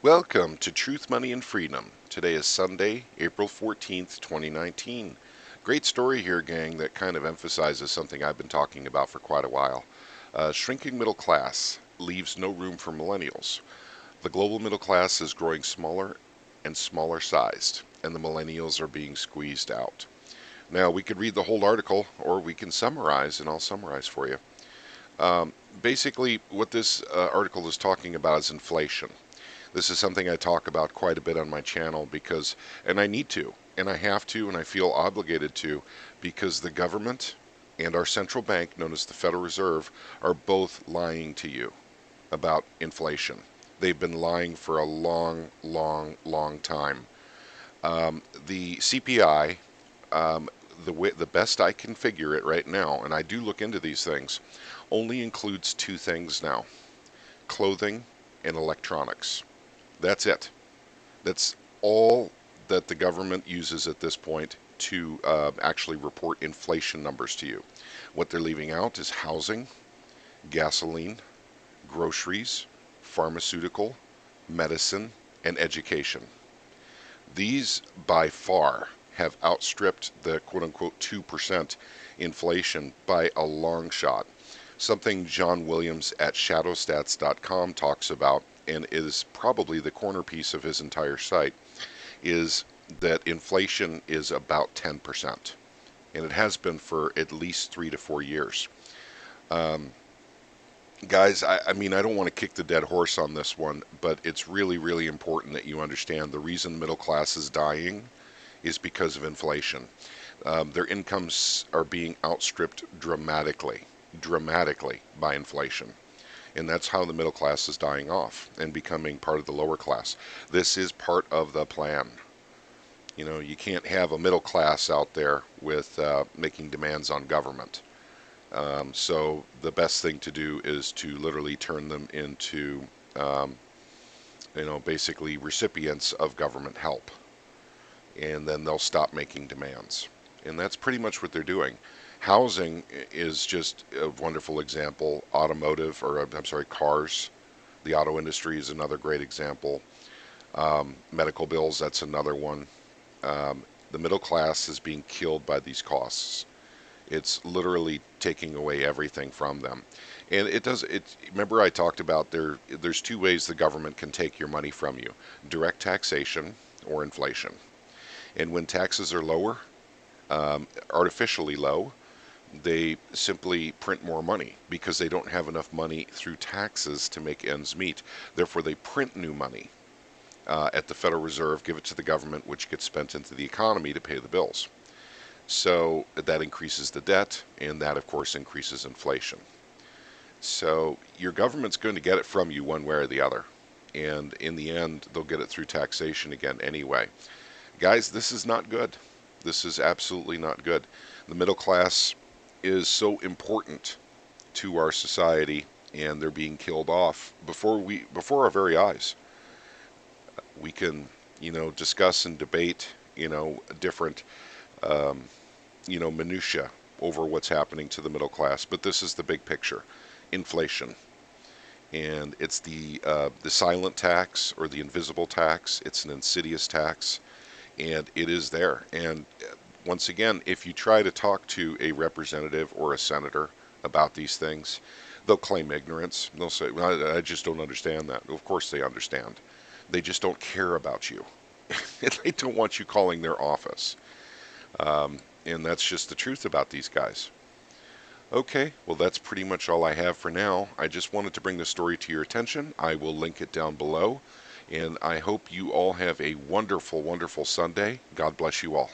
Welcome to Truth, Money, and Freedom. Today is Sunday, April 14th, 2019. Great story here, gang, that kind of emphasizes something I've been talking about for quite a while. Shrinking middle class leaves no room for millennials. The global middle class is growing smaller and smaller sized, and the millennials are being squeezed out. Now, we could read the whole article, or we can summarize, and I'll summarize for you. Basically, what this article is talking about is inflation. This is something I talk about quite a bit on my channel because, and I need to, and I have to, and I feel obligated to, because the government and our central bank, known as the Federal Reserve, are both lying to you about inflation. They've been lying for a long, long, long time. The CPI, the best I can figure it right now, and I do look into these things, only includes two things now: clothing and electronics. That's it. That's all that the government uses at this point to actually report inflation numbers to you. What they're leaving out is housing, gasoline, groceries, pharmaceutical, medicine, and education. These by far have outstripped the quote unquote 2% inflation by a long shot. Something John Williams at shadowstats.com talks about, and is probably the corner piece of his entire site, is that inflation is about 10%. And it has been for at least 3 to 4 years. Um, Guys, I mean, I don't want to kick the dead horse on this one, but it's really, really important that you understand the reason the middle class is dying is because of inflation. Their incomes are being outstripped dramatically by inflation. And that's how the middle class is dying off and becoming part of the lower class. This is part of the plan. You know, you can't have a middle class out there with making demands on government. So the best thing to do is to literally turn them into, basically recipients of government help. And then they'll stop making demands. And that's pretty much what they're doing. Housing is just a wonderful example. Automotive, or I'm sorry, cars. The auto industry is another great example. Medical bills, that's another one. The middle class is being killed by these costs. It's literally taking away everything from them. And it does, remember I talked about there's two ways the government can take your money from you: direct taxation or inflation. And when taxes are lower, artificially low, they simply print more money because they don't have enough money through taxes to make ends meet. Therefore, they print new money at the Federal Reserve, give it to the government, which gets spent into the economy to pay the bills. So that increases the debt, and that, of course, increases inflation. So your government's going to get it from you one way or the other. And in the end, they'll get it through taxation again anyway. Guys, this is not good. This is absolutely not good. The middle class is so important to our society, and they're being killed off before our very eyes. We can, discuss and debate, different, um, minutia over what's happening to the middle class, but this is the big picture: inflation. And it's the silent tax, or the invisible tax. It's an insidious tax, and it is there. And once again, if you try to talk to a representative or a senator about these things, they'll claim ignorance. They'll say, well, I just don't understand that. Of course they understand. They just don't care about you. They don't want you calling their office. And that's just the truth about these guys. Okay, well, that's pretty much all I have for now. I just wanted to bring the story to your attention. I will link it down below. And I hope you all have a wonderful, wonderful Sunday. God bless you all.